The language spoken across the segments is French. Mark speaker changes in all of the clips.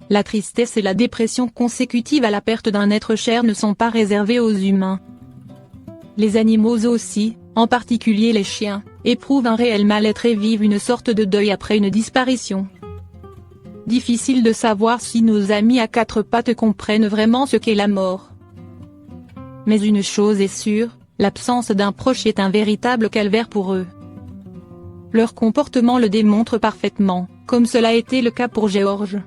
Speaker 1: La tristesse et la dépression consécutives à la perte d'un être cher ne sont pas réservées aux humains. Les animaux aussi, en particulier les chiens, éprouvent un réel mal-être et vivent une sorte de deuil après une disparition. Difficile de savoir si nos amis à quatre pattes comprennent vraiment ce qu'est la mort. Mais une chose est sûre, l'absence d'un proche est un véritable calvaire pour eux. Leur comportement le démontre parfaitement, comme cela a été le cas pour George.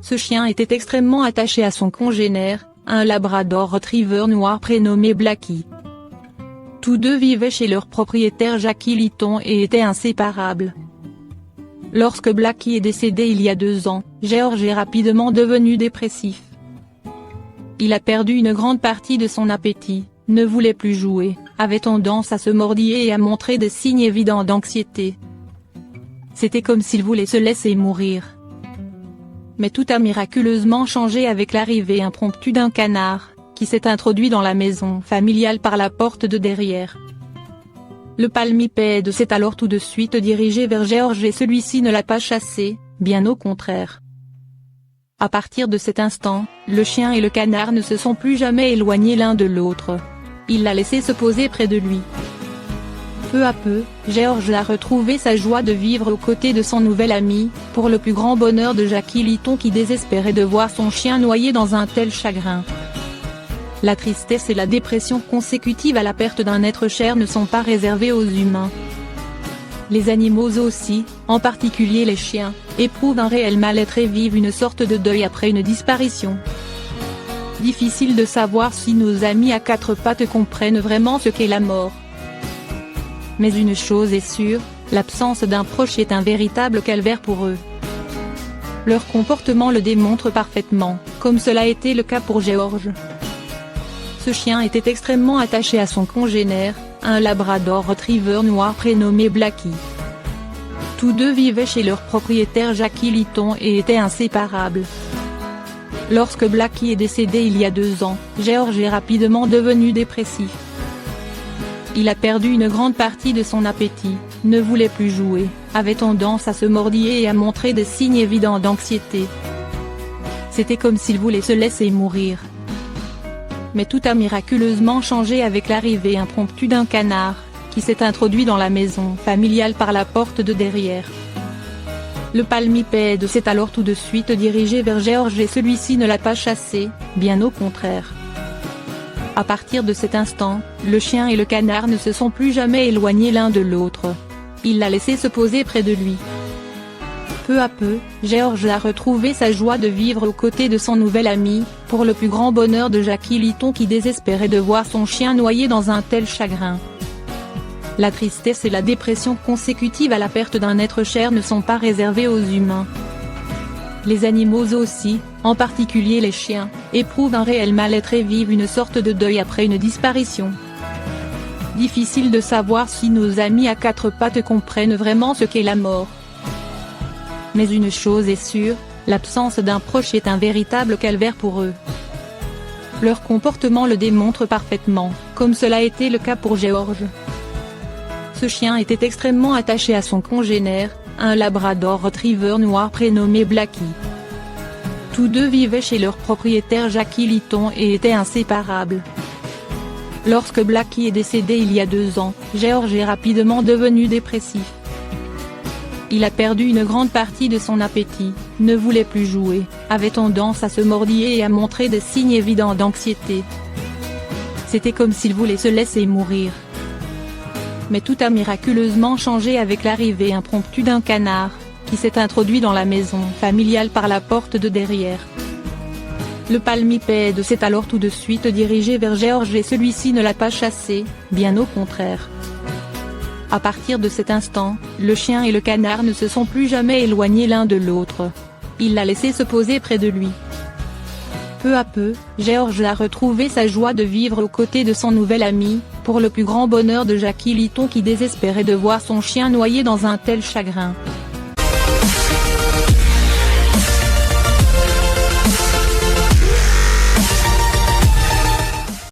Speaker 1: Ce chien était extrêmement attaché à son congénère, un labrador retriever noir prénommé Blackie. Tous deux vivaient chez leur propriétaire Jackie Litton et étaient inséparables. Lorsque Blackie est décédé il y a 2 ans, George est rapidement devenu dépressif. Il a perdu une grande partie de son appétit, ne voulait plus jouer, avait tendance à se mordiller et à montrer des signes évidents d'anxiété. C'était comme s'il voulait se laisser mourir. Mais tout a miraculeusement changé avec l'arrivée impromptue d'un canard, qui s'est introduit dans la maison familiale par la porte de derrière. Le palmipède s'est alors tout de suite dirigé vers George et celui-ci ne l'a pas chassé, bien au contraire. À partir de cet instant, le chien et le canard ne se sont plus jamais éloignés l'un de l'autre. Il l'a laissé se poser près de lui. Peu à peu, George a retrouvé sa joie de vivre aux côtés de son nouvel ami, pour le plus grand bonheur de Jackie Litton qui désespérait de voir son chien noyé dans un tel chagrin. La tristesse et la dépression consécutives à la perte d'un être cher ne sont pas réservées aux humains. Les animaux aussi, en particulier les chiens, éprouvent un réel mal-être et vivent une sorte de deuil après une disparition. Difficile de savoir si nos amis à quatre pattes comprennent vraiment ce qu'est la mort. Mais une chose est sûre, l'absence d'un proche est un véritable calvaire pour eux. Leur comportement le démontre parfaitement, comme cela a été le cas pour George. Ce chien était extrêmement attaché à son congénère, un labrador retriever noir prénommé Blackie. Tous deux vivaient chez leur propriétaire Jackie Litton et étaient inséparables. Lorsque Blackie est décédé il y a 2 ans, George est rapidement devenu dépressif. Il a perdu une grande partie de son appétit, ne voulait plus jouer, avait tendance à se mordiller et à montrer des signes évidents d'anxiété. C'était comme s'il voulait se laisser mourir. Mais tout a miraculeusement changé avec l'arrivée impromptue d'un canard, qui s'est introduit dans la maison familiale par la porte de derrière. Le palmipède s'est alors tout de suite dirigé vers George et celui-ci ne l'a pas chassé, bien au contraire. À partir de cet instant, le chien et le canard ne se sont plus jamais éloignés l'un de l'autre. Il l'a laissé se poser près de lui. Peu à peu, George a retrouvé sa joie de vivre aux côtés de son nouvel ami, pour le plus grand bonheur de Jackie Litton qui désespérait de voir son chien noyé dans un tel chagrin. La tristesse et la dépression consécutives à la perte d'un être cher ne sont pas réservées aux humains. Les animaux aussi, en particulier les chiens, éprouvent un réel mal-être et vivent une sorte de deuil après une disparition. Difficile de savoir si nos amis à quatre pattes comprennent vraiment ce qu'est la mort. Mais une chose est sûre, l'absence d'un proche est un véritable calvaire pour eux. Leur comportement le démontre parfaitement, comme cela a été le cas pour George. Ce chien était extrêmement attaché à son congénère, un labrador retriever noir prénommé Blackie. Tous deux vivaient chez leur propriétaire Jackie Litton et étaient inséparables. Lorsque Blackie est décédé il y a 2 ans, George est rapidement devenu dépressif. Il a perdu une grande partie de son appétit, ne voulait plus jouer, avait tendance à se mordiller et à montrer des signes évidents d'anxiété. C'était comme s'il voulait se laisser mourir. Mais tout a miraculeusement changé avec l'arrivée impromptue d'un canard, qui s'est introduit dans la maison familiale par la porte de derrière. Le palmipède s'est alors tout de suite dirigé vers George et celui-ci ne l'a pas chassé, bien au contraire. À partir de cet instant, le chien et le canard ne se sont plus jamais éloignés l'un de l'autre. Il l'a laissé se poser près de lui. Peu à peu, George a retrouvé sa joie de vivre aux côtés de son nouvel ami, pour le plus grand bonheur de Jackie Litton qui désespérait de voir son chien noyé dans un tel chagrin.